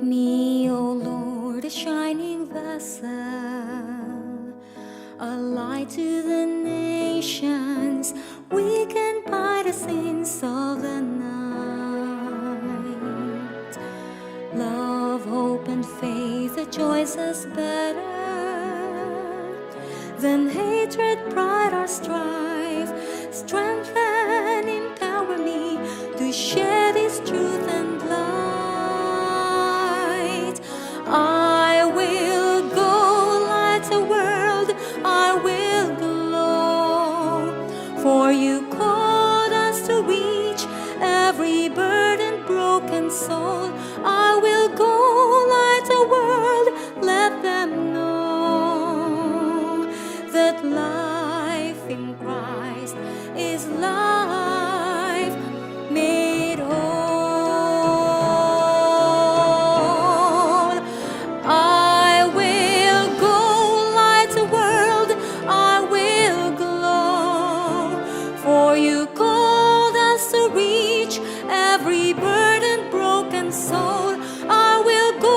Make me, O Lord, a shining vessel, a light to the nations, weakened by the sins of the night. Love, hope, and faith, the choice is better than hatred, pride, or strife. Strengthen, empower me to share this truth and light. I will go light the world, I will glow, for you called us to reach every burdened, broken soul. I will go light the world, let them know that life in Christ is life made whole. I will go light the world, I will glow, for you called us to reach every burdened, broken soul. I will go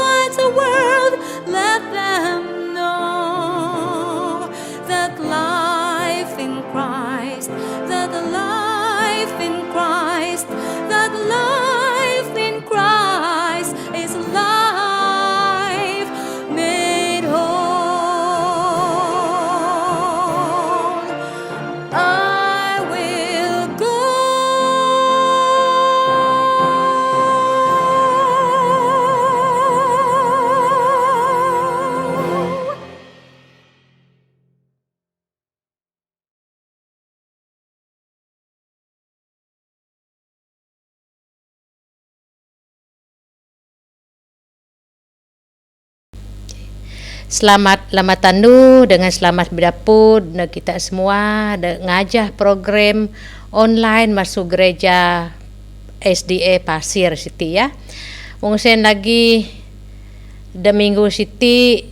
light the world, let them know that life in Christ, that life in Christ, that life in Christ is life made whole. I will go. Selamat Lamatandu dengan selamat berdapur kita semua ngajah program online masuk gereja SDA Pasir Siti ya. Mungkin lagi the minggu Siti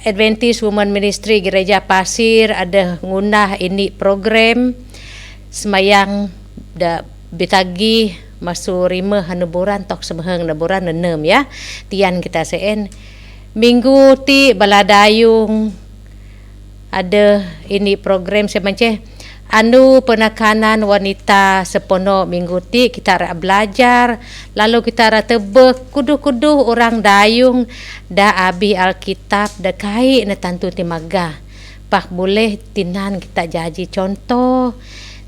Adventist Women Ministry Gereja Pasir ada ngundah ini program semayang da betagi masuk rima hanuburan tok semeheng naburan nenem ya. Tian kita seen minggu ti baladayung ada ini program semacam anu penekanan wanita sepono minggu ti kita belajar lalu kita tebek kudu-kudu orang dayung da abi Alkitab da kai na tantu timaga pak boleh tinan kita jadi contoh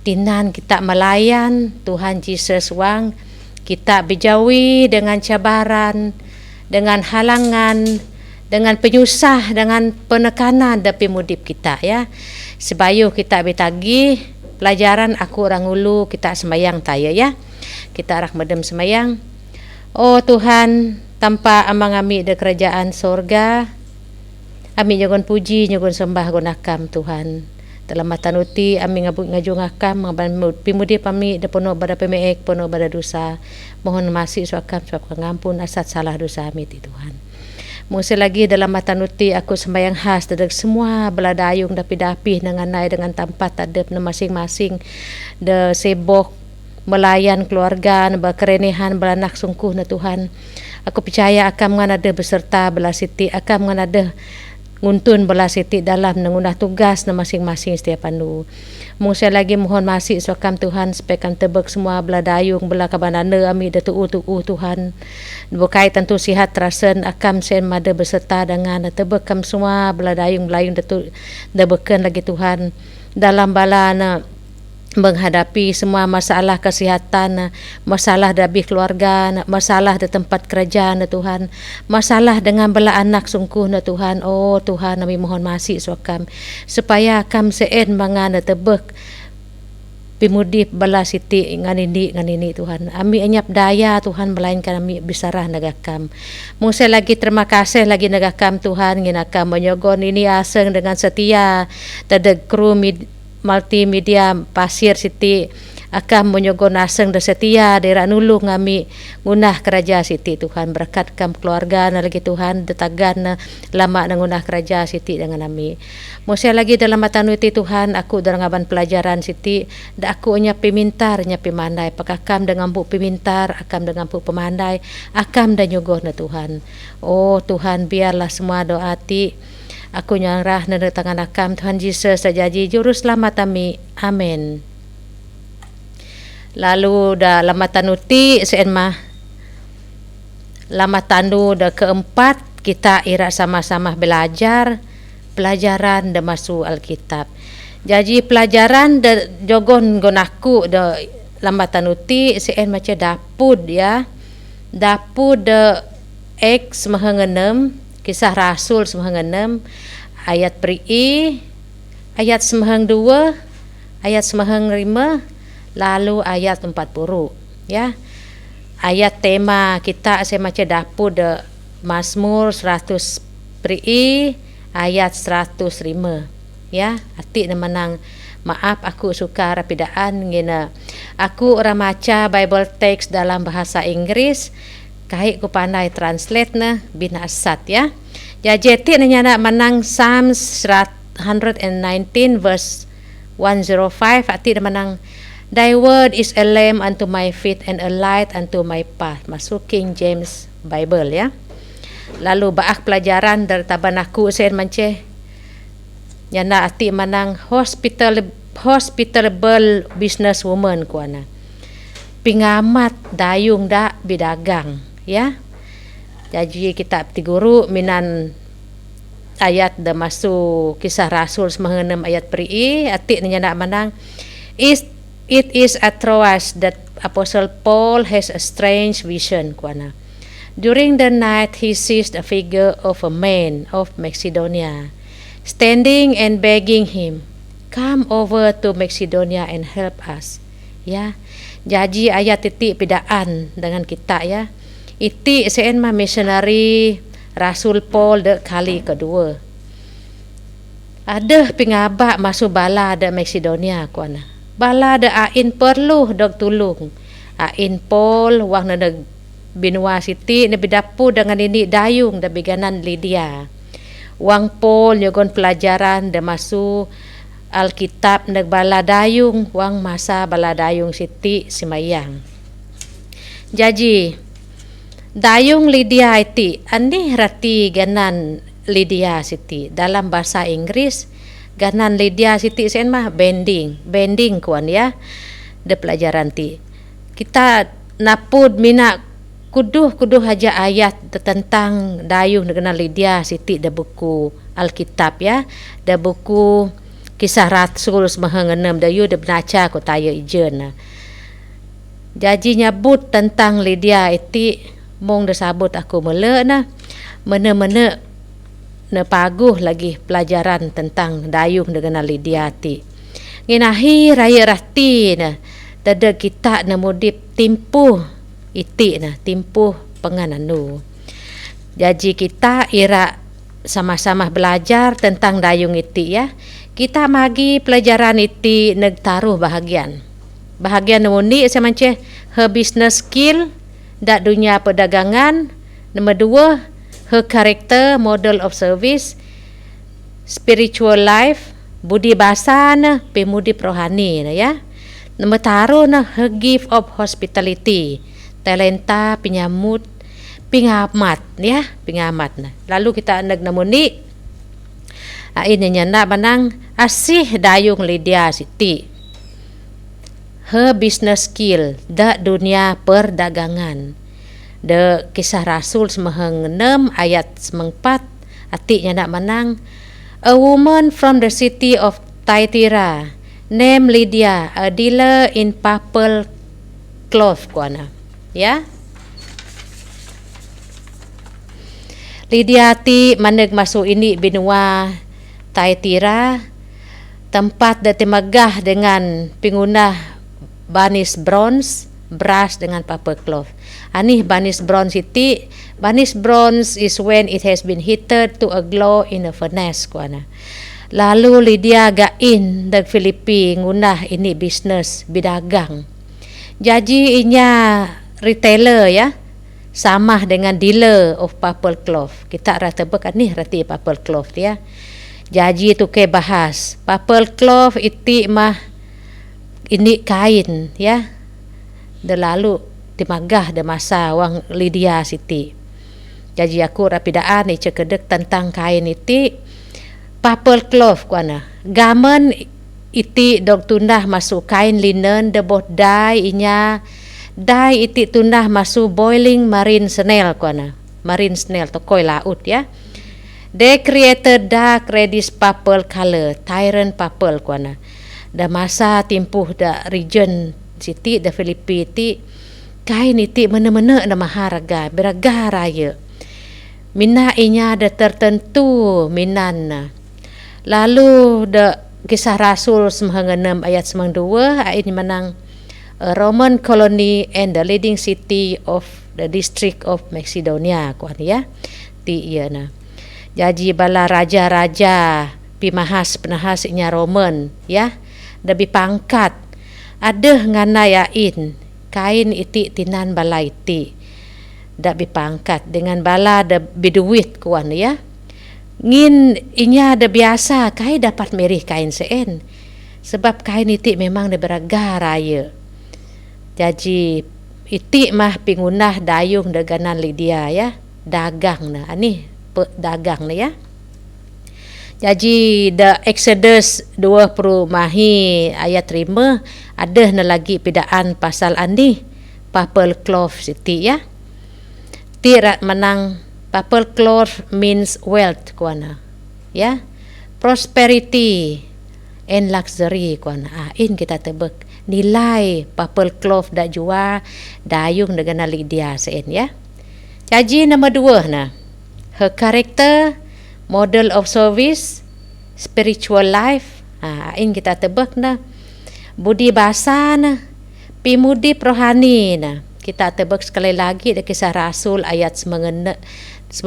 tinan kita melayan Tuhan Yesus wang kita berjawi dengan cabaran dengan halangan dengan penyusah, dengan penekanan dalam mudip kita ya. Sebayu kita betagi pelajaran aku orang ulu kita semayang taya ya. Kita rak medem semayang. Oh Tuhan, tanpa amang ami de kerajaan sorga, ami nyogon puji, nyogon sembah gonakam Tuhan. Dalam mata nuti ami ngajung akam pimudip ami de penuh pada pemeek, penuh pada dosa. Mohon masih suakam suap ngampun asat salah dosa ami ti Tuhan. Mungkin lagi dalam mata nuti aku sembahyang khas dari semua beladayung dapi-dapi dengan naik dengan tempat adab masing-masing de sebok melayan keluarga berkerenehan beranak sungkuh na Tuhan. Aku percaya akan mengada beserta belah siti akan mengada nguntun belah siti dalam mengundah tugas na masing-masing setiap anu. Mungkin lagi mohon masih suakam Tuhan supaya kan tebek semua beladayung belah kabanana ami da tu'u Tuhan. Bukai tentu sihat terasen akam sen mada beserta dengan tebek kam semua beladayung belayung da beken lagi Tuhan dalam balana menghadapi semua masalah kesihatan, masalah dari keluarga, masalah di tempat kerja Tuhan, masalah dengan bela anak sungkuh Tuhan. Oh Tuhan, kami mohon masih suakam supaya kam seen mangana tebek pimudip bala siti nganini Tuhan. Ami anyap daya Tuhan melainkan ami bisarah nagakam. Mungkin lagi terima kasih lagi nagakam Tuhan nginakam menyogon ini aseng dengan setia tadeg kru multimedia Pasir Siti Akam menyogo naseng da setia dera nulung ngami ngunah kerja siti Tuhan, berkat kam keluarga na lagi Tuhan detagan na lama na ngunah kerja siti dengan nami. Mosya lagi dalam matanu ti Tuhan aku dalam ngaban pelajaran siti da aku nya pimintar nya pimandai pakakam dengan bu pimintar akam dengan bu pemandai akam da nyogo na Tuhan. Oh Tuhan, biarlah semua doa ti aku nyarah na tangan akam Tuhan Yesus sajaji juru selamat kami. Amin. Lalu da lama tanuti sen mah lama tanu da keempat kita ira sama-sama belajar pelajaran da masuk Alkitab. Jadi pelajaran da jogon gonaku da lama tanuti sen macam dapud ya. Dapud da X mahangenem Kisah Rasul semahang 6 ayat pri ayat semahang 2 ayat semahang 5 lalu ayat 40 ya. Ayat tema kita semacam dapur de Mazmur 100 pri ayat 105 ya. Arti menang maaf aku suka rapidaan ngena aku orang maca Bible text dalam bahasa Inggris kahit ko pandai translate na binasat ya. Jadi nanya nak menang Psalms 119 verse 105 arti menang Thy word is a lamp unto my feet and a light unto my path. Masuk King James Bible ya. Lalu baak pelajaran dari tabanaku sen mance nyana arti menang hospitable business woman kuana. Pingamat dayung da bidagang ya. Jadi kita ti guru minan ayat da masuk Kisah Rasul 96 ayat pri arti nyana menang it is at Troas that Apostle Paul has a strange vision kuana. During the night he sees the figure of a man of Macedonia standing and begging him, come over to Macedonia and help us ya. Jadi ayat titik pidaan dengan kita ya. Iti sen mah missionary Rasul Paul de kali kedua. Ada pingabak masuk bala de Macedonia kuana. Bala de ain perlu dok tulung. Ain Paul wang na binua siti na bidapu dengan ini dayung da biganan Lydia. Wang Paul nyogon pelajaran de masuk Alkitab nag bala dayung wang masa bala dayung siti simayang. Jadi dayung Lydia iti ani rati ganan Lydia siti dalam bahasa Inggris ganan Lydia siti sen mah bending kuan ya de pelajaran ti kita napud mina kuduh haja ayat tentang dayung ganan Lydia siti de buku Alkitab ya de buku Kisah Rasul semahang 6 dayu de baca ko tayo ijeun. Jadi nyabut tentang Lydia iti mong disabut aku mele na mana-mana na paguh lagi pelajaran tentang dayung dengan Lydia ti. Nginahi raya rati na tada kita na modip timpuh iti na timpuh pengananu. Jadi kita ira sama-sama belajar tentang dayung iti ya. Kita magi pelajaran iti nagtaruh bahagian namundi semacam her business skill da dunia perdagangan. Nombor 2 her character model of service, spiritual life budi bahasa na pemudi rohani na ya. Nombor taruh na her gift of hospitality, talenta penyambut pingamat ya, pingamat na. Lalu kita nagnamundi ini nyanda banang asih dayung Lydia siti her business skill da dunia perdagangan de Kisah Rasul semahang 6 ayat 4 artinya nak menang a woman from the city of Thyatira named Lydia, a dealer in purple cloth kuana ya. Lydia ti maneg masuk ini benua Thyatira, tempat da temagah dengan pingunah banis bronze, brass dengan purple cloth. Anih banis bronze iti, banis bronze is when it has been heated to a glow in a furnace kuana. Lalu Lydia gain dari Filipina ngunah ini bisnes bidagang. Jadi inya retailer ya, sama dengan dealer of purple cloth. Kita rata bekan ni rati purple cloth ya. Jadi tu ke bahas purple cloth iti mah ini kain ya. De lalu dimagah de masa wang Lydia siti. Jadi aku rapidaan ni cekedek tentang kain iti purple cloth kuana. Garment iti dok tundah masuk kain linen de bot dye inya. Dye iti tundah masuk boiling marine snail kuana. Marine snail tokoi laut ya. They created dark reddish purple color, tyrant purple kuana. Da masa timpuh da region siti da Filipina iti kain iti mana-mana na maharaga, beraga raya. Mina inya da tertentu minan. Lalu da kisah Rasul 96 ayat 92 ini menang Roman colony and the leading city of the district of Macedonia kuan ya. Ti iya na. Jadi bala raja-raja pimahas penahas inya Roman ya. Dabi pangkat ada ngana yain kain iti tinan bala iti. Dabi pangkat dengan bala da biduit kuan ya. Ngin inya ada biasa kai dapat merih kain seen sebab kain iti memang da beraga raya. Jadi iti mah pingunah dayung daganan Lydia ya, dagang na ani dagang na ya. Jadi the Exodus 20 mahi ayat 5 ada na lagi pidaan pasal ani purple cloth siti ya. Tira menang purple cloth means wealth kuana ya, prosperity and luxury kuana. In kita tebek nilai purple cloth dak jua dayung dengan Lydia sen ya. Jadi nombor 2 na her character, model of service, spiritual life. In kita tebek na budi bahasa na pimudi rohani na. Kita tebak sekali lagi dari kisah Rasul ayat 96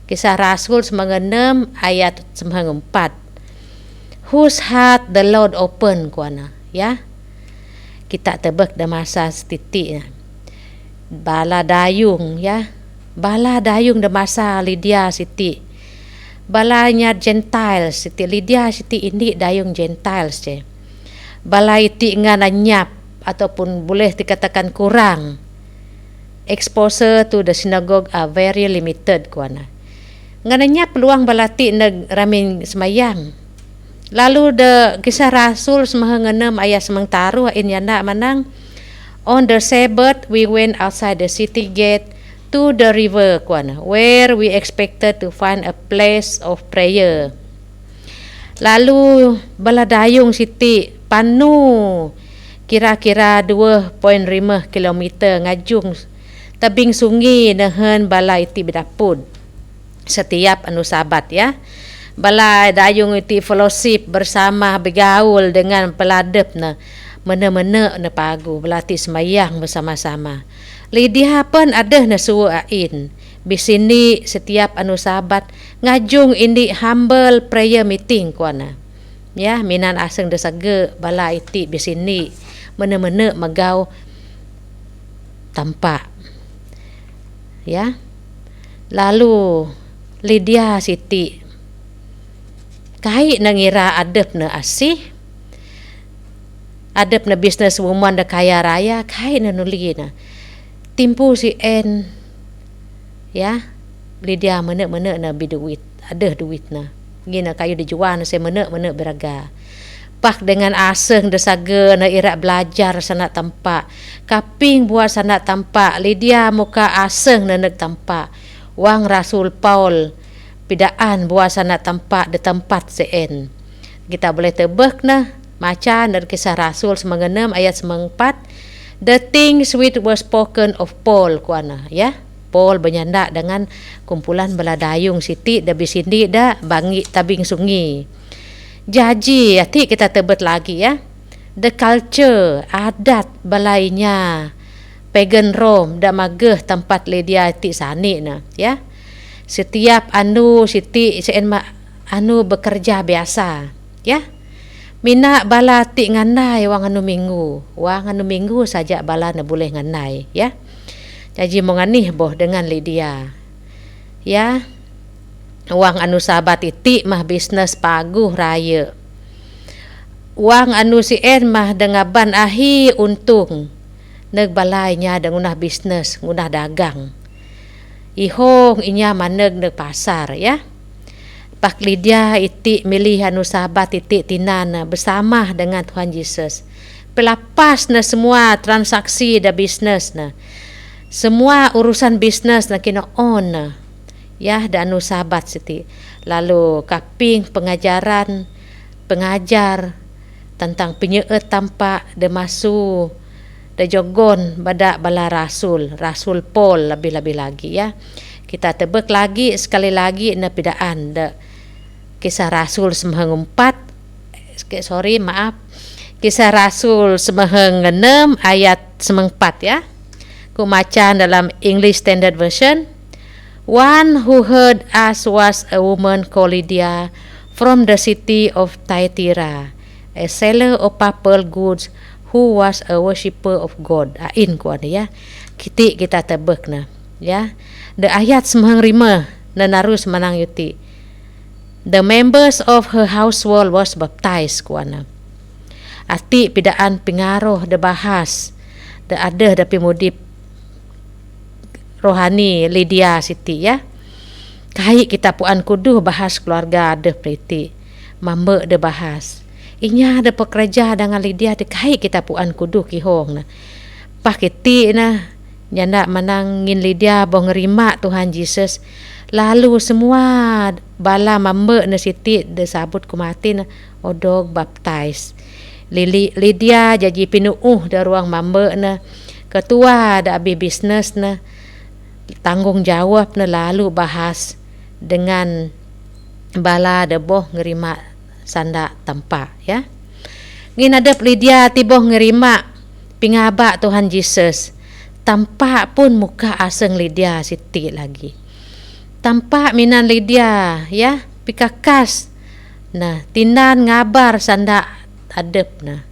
kisah Rasul 96 ayat 94. Whose heart the Lord open kuana ya. Kita tebak dah masa setitik bala dayung ya. Bala dayung dah masa Lydia siti. Balanya Gentiles siti Lydia siti ini dayung Gentiles je. Bala iti ngana nyap ataupun boleh dikatakan kurang. Exposure to the synagogue are very limited kuana. Ngananya peluang balati nag ramin semayang. Lalu de kisah Rasul 96 ayat semengtaruh in yanda manang on the Sabbath we went outside the city gate to the river kuana where we expected to find a place of prayer. Lalu baladayung siti panu kira-kira 2.5 kilometer ngajung tabing sungai nehen balai iti bidapud setiap anu sabat ya. Balai dayung iti fellowship bersama bergaul dengan peladep na mana-mana na pagu belati semayang bersama-sama. Lydia pun ada na suruh ain bisini setiap anu sabat ngajung ini humble prayer meeting kuana ya. Minan aseng desaga balai iti bisini mana-mana magau tampak ya. Lalu Lydia siti kai nangira adep na asih adep na business woman da kaya raya kai na nuli na timpu si en ya. Lydia mana-mana na biduit ada duit na gina kayu dijual na saya mana-mana beraga. Pak dengan aseng desaga na irak belajar sana tampak. Kaping buat sana tampak. Lydia muka aseng na nag tampak. Wang Rasul Paul pidaan buat sana tampak de tempat sen. Kita boleh tebak na macam dari kisah Rasul 96 ayat 94. The things which were spoken of Paul kuana ya. Paul bernyanda dengan kumpulan beladayung siti da bisindi da bangi tabing sungai. Jadi hati kita tebet lagi ya. The culture adat balainya pagan Rome da mageh tempat Lydia ti sani na ya. Setiap anu siti sen anu bekerja biasa, ya. Mina bala ti ngandai wang anu minggu saja bala na boleh ngandai, ya. Jadi menganih boh dengan Lydia, ya. Wang anu sahabat iti mah bisnes paguh raya. Wang anu sien mah dengaban ahi untung. Neg balainya ada ngunah bisnes, ngunah dagang. Ihong inya maneg neg pasar, ya. Pak Lydia iti milih anu sahabat iti tinana bersama dengan Tuhan Yesus. Pelapas na semua transaksi da bisnes na. Semua urusan bisnes na kina on na. Ya, da anu sahabat siti. Lalu kaping pengajar tentang penyeut tampak de masu de jogon badak bala rasul Paul lebih-lebih lagi, ya. Kita tebek lagi sekali lagi na pidaan de Kisah Rasul semeheng 4, Kisah Rasul semeheng 6 ayat semeheng 4, ya. Ku macan dalam English Standard Version. One who heard us was a woman called Lydia from the city of Thyatira, a seller of purple goods who was a worshipper of God. Ain kuan, ya. Kita tebek na, ya. The ayat semeheng 5 na narus manang yuti. The members of her household was baptized kuana. Ati pidaan pengaruh de bahas de ada da pimudip rohani Lydia siti, ya. Kai kita puan kudu bahas keluarga de priti. Mambe de bahas. Inya ada pekerja dengan Lydia de kai kita puan kudu kihong na. Pakiti na nyanda manangin Lydia bo ngerima Tuhan Yesus. Lalu semua bala mambe na siti de sabut kumati na odog baptize. Lydia jadi pinuuh da ruang mambe na, ketua da abi bisnes na, tanggung jawab na lalu bahas dengan bala de boh ngerima sanda tempa, ya. Nginadep Lydia tiboh ngerima pingaba Tuhan Yesus. Tampak pun muka aseng Lydia siti lagi. Tampak minan Lydia, ya, pikakas. Nah, tinan ngabar sanda adep na.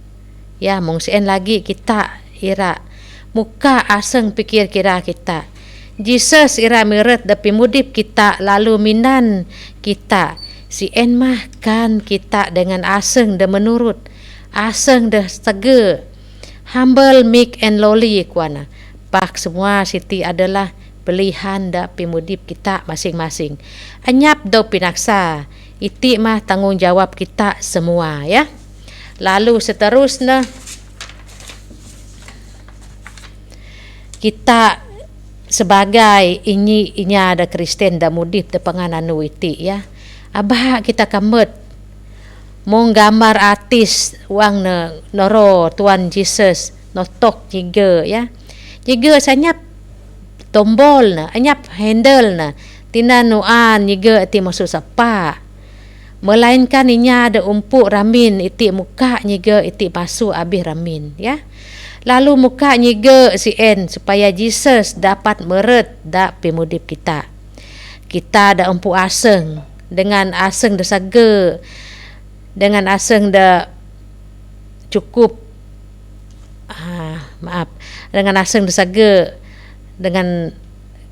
Ya, mung sien lagi kita ira muka aseng pikir kira kita. Jesus ira meret da pimudip kita lalu minan kita. Sien mah kan kita dengan aseng da menurut, aseng da sege. Humble, meek and lowly kuana. Pak semua siti adalah pilihan da pimudip kita masing-masing. Anyap do pinaksa, iti mah tanggung jawab kita semua, ya. Lalu seterusnya kita sebagai inya ada Kristen da mudip da pangananu iti, ya. Abah kita kamet mong gambar artis wang noro Tuhan Yesus notok jiga, ya. Jiga sanyap tombol na, anyap handle na, tinanuan nyiga iti masu sapa. Melainkan inya ada umpuk ramin iti muka nyiga iti masu abih ramin, ya. Lalu muka nyiga sien supaya Jesus dapat meret da pimudip kita. Kita ada umpuk aseng dengan aseng da sage, dengan aseng da cukup dengan aseng da sage, dengan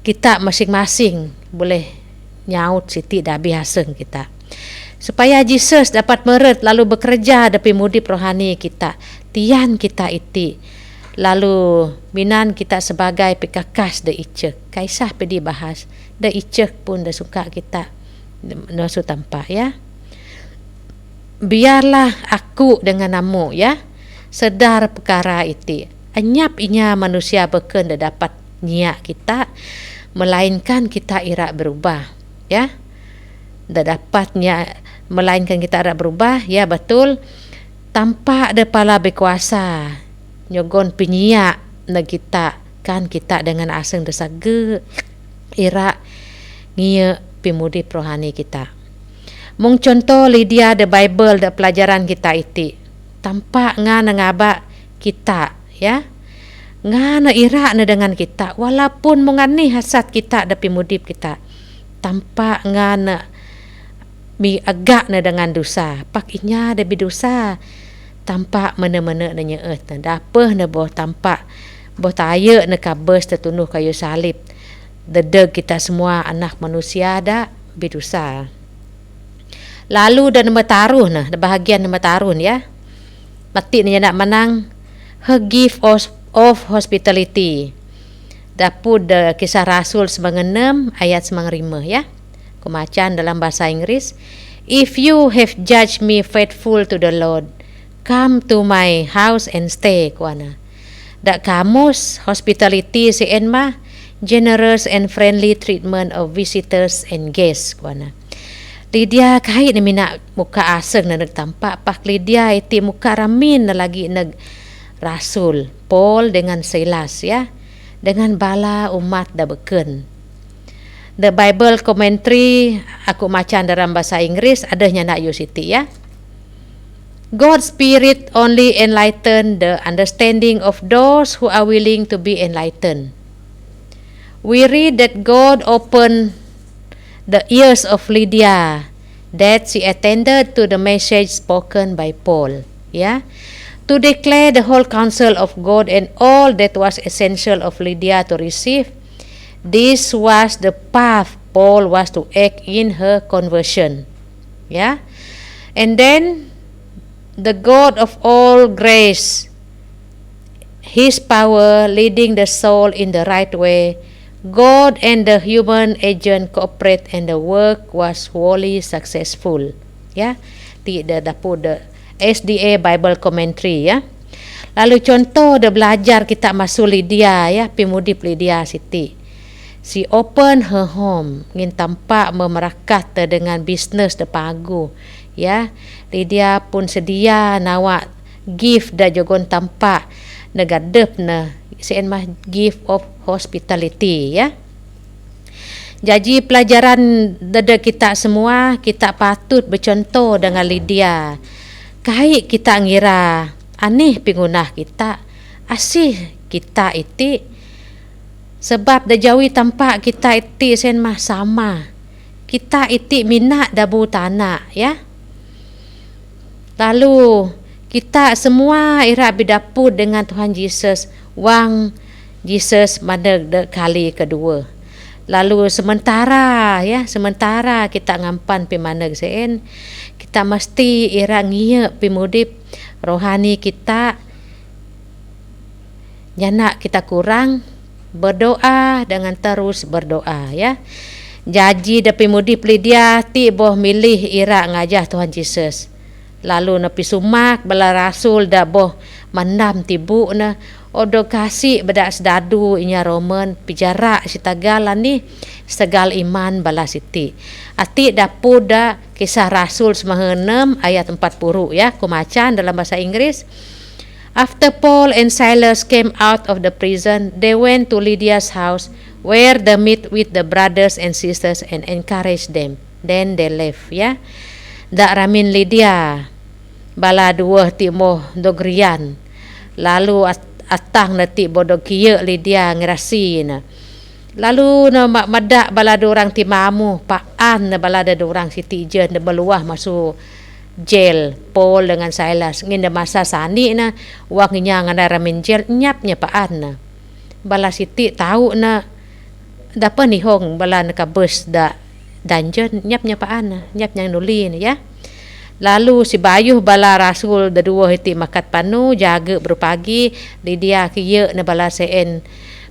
kita masing-masing boleh nyaut siti dah biasa kita. Supaya Jesus dapat meret lalu bekerja dapi mudip rohani kita. Tian kita iti. Lalu minan kita sebagai pekakas da icek. Kaisah pedi bahas. Da icek pun da suka kita. Nasu tampak, ya. Biarlah aku dengan namu, ya. Sedar perkara iti. Anyap inya manusia beken da dapat nyiak kita, melainkan kita ira berubah, ya. Da dapatnya melainkan kita ira berubah, ya, betul. Tampak da pala berkuasa nyogon penyiak na kita, kan kita dengan aseng da sage ira ngia pimudip rohani kita. Mung contoh Lydia da Bible da pelajaran kita iti. Tampak ngaba kita, ya. Ngana ira na dengan kita walaupun mengani hasad kita da pimudip kita. Tampak ngana mi agak na dengan dosa. Pak inya ada berdosa. Tampak mana-mana na nyeut na. Dapah na boh tampak boh taya na kabes tertunuh kayu salib. Dedeg kita semua anak manusia dah berdosa. Lalu dan nama taruh na, bahagian nama taruh ya. Mati ni nak menang her gift of hospitality. Dapur kisah Rasul 96 ayat 95 ya. Kemacaan dalam bahasa Inggris. If you have judged me faithful to the Lord, come to my house and stay, kuana. Dak kamus hospitality sien mah generous and friendly treatment of visitors and guests, kuana. Lydia kahit na mina muka aseng na nagtampak. Pak Lydia iti muka ramin na lagi nag Rasul Paul dengan Silas ya. Dengan bala umat da beken. The Bible commentary aku macam dalam bahasa Inggris adanya nak Siti ya. God's spirit only enlighten the understanding of those who are willing to be enlightened. We read that God opened the ears of Lydia, that she attended to the message spoken by Paul, yeah, to declare the whole counsel of God and all that was essential of Lydia to receive. This was the path Paul was to act in her conversion, yeah. And then the God of all grace, His power leading the soul in the right way, God and the human agent cooperate and the work was wholly successful. Ya, tidak dapur the SDA Bible Commentary ya. Lalu contoh the belajar kita masuk Lydia ya, pimudip Lydia Siti. She open her home, ngin tampak memerakat dengan bisnes de pagu. Ya, Lydia pun sedia nawak gift da jogon tampak negadep na sien mah gift of hospitality ya. Jadi pelajaran dada kita semua, kita patut bercontoh dengan Lydia. Kahit kita ngira aneh pingunah kita, asih kita iti sebab dah jauhi tampak kita iti sen mah sama. Kita iti minat dabu tanah ya. Lalu kita semua ira bidapur dengan Tuhan Yesus wang Yesus pada kali kedua. Lalu sementara kita ngampan pi maneg sen, kita mesti ira ngieu pi mudip rohani kita. Jana kita kurang berdoa dengan terus berdoa ya. Janji dapi mudip Lydia ti boh milih ira ngajah Tuhan Yesus. Lalu napi sumak bala rasul dah boh mandam tibu na odo kasih bedak sedadu inya Roman pijarak sitagalan ni segal iman bala siti. Ati dapur da kisah Rasul 96 ayat 40 ya, kumacan dalam bahasa Inggris. After Paul and Silas came out of the prison, they went to Lydia's house where they met with the brothers and sisters and encouraged them. Then they left ya. Dak ramin Lydia bala dua timoh dogrian. Lalu atang nati bodoh kia Lydia ngerasi na. Lalu na madak bala dorang timamu paan na bala dorang siti jen na beluah masuk jail Paul dengan Silas ngin masa sani na wang nya ngana ramin jail nyapnya paan na bala siti tahu na dapa ni hong bala na kabus da dungeon nyapnya paan na nyapnya nuli na ya. Lalu si bayuh bala rasul dadua hiti makat panu jaga berpagi Lydia kieu na bala sen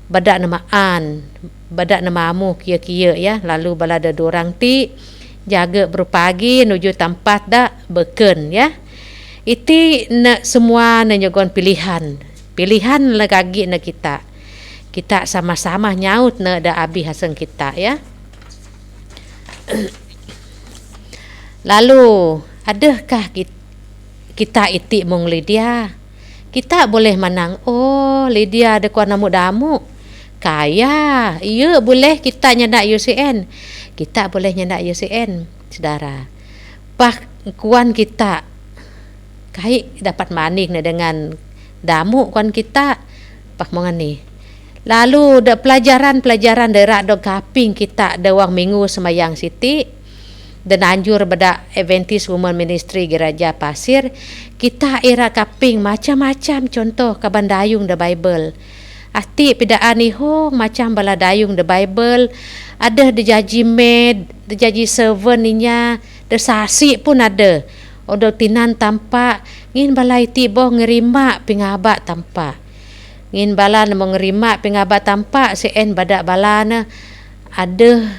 badak na maan badak na mamu kia-kia ya. Lalu bala da dorang ti jaga berpagi nuju tempat dak beken ya. Iti na semua na nyogon pilihan lagi na kita sama-sama nyaut na da abi haseng kita ya. Lalu adakah kita iti mong Lydia? Kita boleh menang, oh Lydia ada kuan namu-damu kaya, iya boleh kita nyandak UCN. Kita boleh nyandak UCN, saudara. Pak kuan kita kai dapat maning dengan damu kuan kita pak mongan ni. Lalu da pelajaran derak do kaping kita da wang minggu semayang siti. dan anjur beda Adventist Women Ministry Gereja Pasir, kita ira kaping macam-macam contoh kaban dayung the Bible. Ati pidaan ni macam bala dayung the Bible, ada the judgment, the judge servant ninya, the sasi pun ada. Odo tinan tampak ngin bala iti boh ngerima pingaba tampak. Ngin bala na ngerima pingaba tampak sien badak bala na ada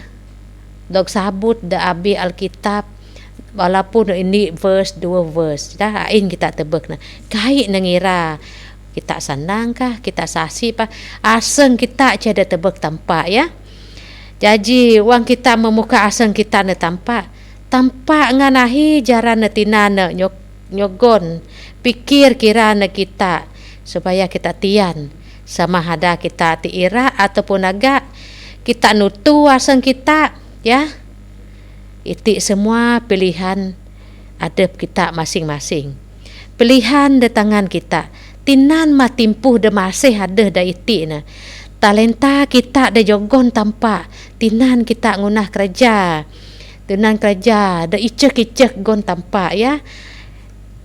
dog sabut da abi Alkitab walaupun ini verse 2 verse dah ain kita tebek na kai nangira kita senang kah kita sasi pa aseng kita ada tebek tampak ya. Jadi wang kita memuka aseng kita na tampak nganahi jaran na tinana nyogon pikir kira na kita supaya kita tian sama ada kita tiira ataupun agak kita nutu aseng kita ya. Itu semua pilihan adab kita masing-masing. Pilihan di tangan kita. Tinan matimpuh de masih ada da iti na. Talenta kita de jogon tampak. Tinan kita ngunah kerja. Tinan kerja da icek-icek gon tampak ya.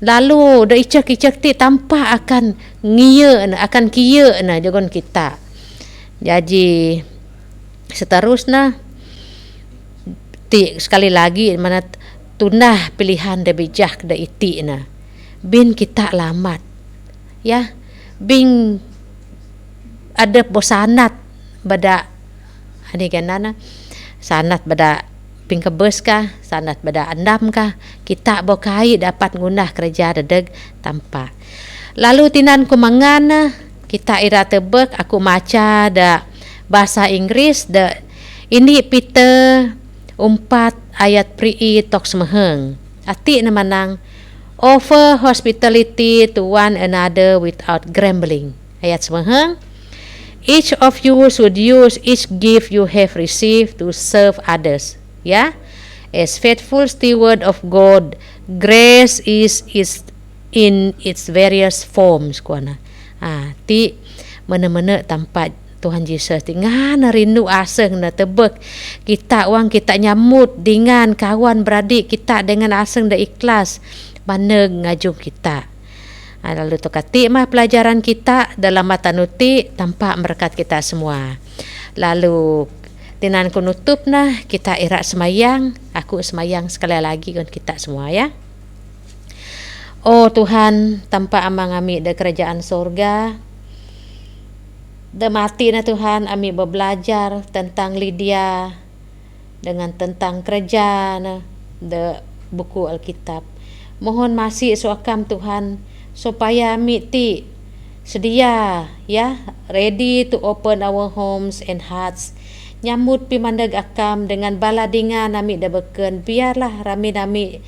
Lalu da icek-icek ti tampak akan ngiye na, akan kiye na jogon kita. Jadi seterusnya sekali lagi mana tunah pilihan da bijak da iti na bin kita lamat ya bin ada bosanat bada ani ganana sanat bada ping kebes kah sanat bada andam kah kita bokai dapat ngunah kerja dedeg tanpa lalu tinan kumangana kita ira tebek aku maca da bahasa Inggris da ini Peter 4 ayat pri tok semeheng. Ati na manang offer hospitality to one another without grumbling. Ayat semeheng. Each of you should use each gift you have received to serve others. Ya. As faithful steward of God, grace is in its various forms kuana. Ti mana-mana tempat Tuhan Yesus dengan rindu aseng na tebek kita wang kita nyamut dengan kawan beradik kita dengan aseng da ikhlas mana ngaju kita. Lalu tu kati mah pelajaran kita dalam mata nuti tampak berkat kita semua. Lalu tinan ku nutup nah kita irak semayang, aku semayang sekali lagi kan kita semua ya. Oh Tuhan, tanpa amang ami da kerajaan sorga, dah mati na Tuhan, kami belajar tentang Lydia dengan tentang kerja na de buku Alkitab. Mohon masih suakam Tuhan supaya kami ti sedia ya ready to open our homes and hearts. Nyambut pimandag akam dengan baladingan kami dah beken. Biarlah rami-rami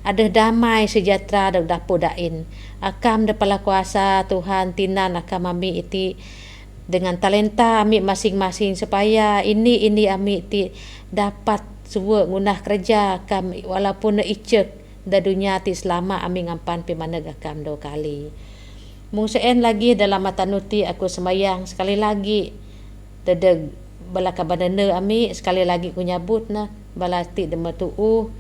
ada damai sejahtera dak dapodain. Akam da pala kuasa Tuhan tinan akam kami iti dengan talenta amik masing-masing supaya ini amik ti dapat suwe ngunah kerja kami walaupun na icek da dunia ti selama amik ngampan pi mana gakam 2 kali. Mung seen lagi dalam mata nuti aku semayang sekali lagi dedeg bala kabadana amik sekali lagi ku nyabut na bala ti dema tuu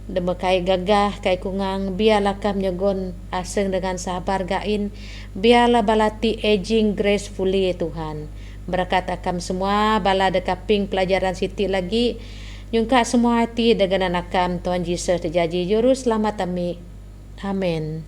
dema kai gagah kai kungang biarlah kam nyogon aseng dengan sabar gain biarlah balati aging gracefully Tuhan berkat akam semua bala dekaping pelajaran siti lagi nyungka semua hati dengan akam Tuhan Yesus terjadi juru selamat kami amin.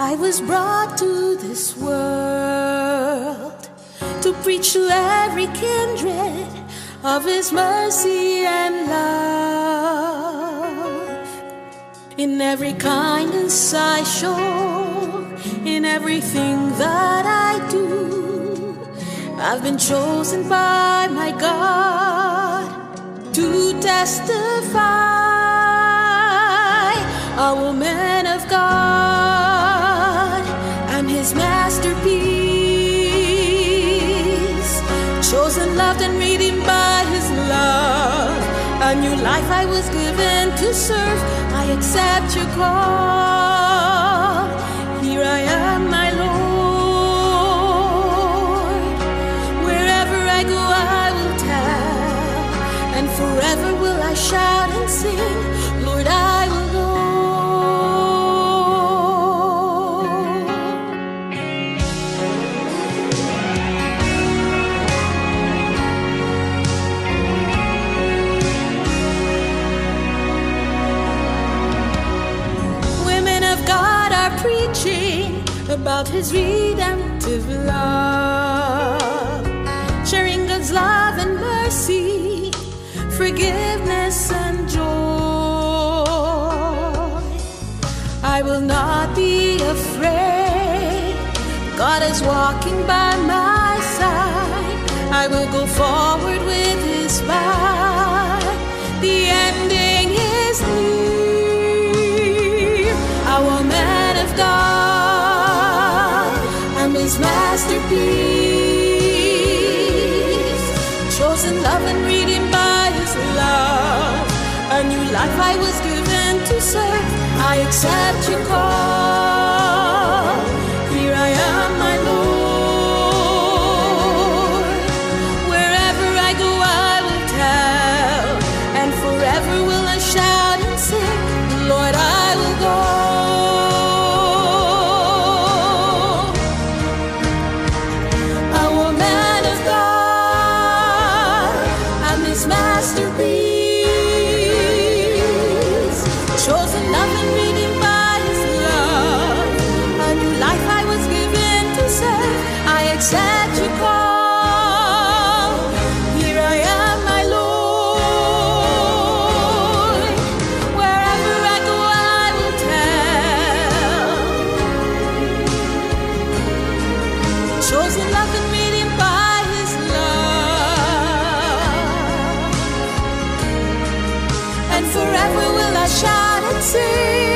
I was brought to this world to preach to every kindred of His mercy and love. In every kindness I show, in everything that I do, I've been chosen by my God to testify. A woman of God, I'm His masterpiece. A new life I was given to serve. I accept your call. Here I am, my Lord. Wherever I go, I will tell, and forever will I shout and sing, Lord, I will go. Preaching about His redemptive love, sharing God's love and mercy, forgiveness and joy. I will not be afraid. God is walking by my side. I will go forward with His fight. The ending is near. Our man of God, I'm His masterpiece, chosen, loved, and redeemed by His love. A new life I was given to serve. I accept your call. Here I am, my Lord. Wherever I go, I will tell, and forever will I shout and sing, Lord, I will go. Masterpiece, chosen, loved, and redeemed by His love. A new life I was given to serve. I accept your call. Here I am, my Lord. Wherever I go, I will tell. Chosen, loved, and redeemed by His love. Forever will I shout and sing.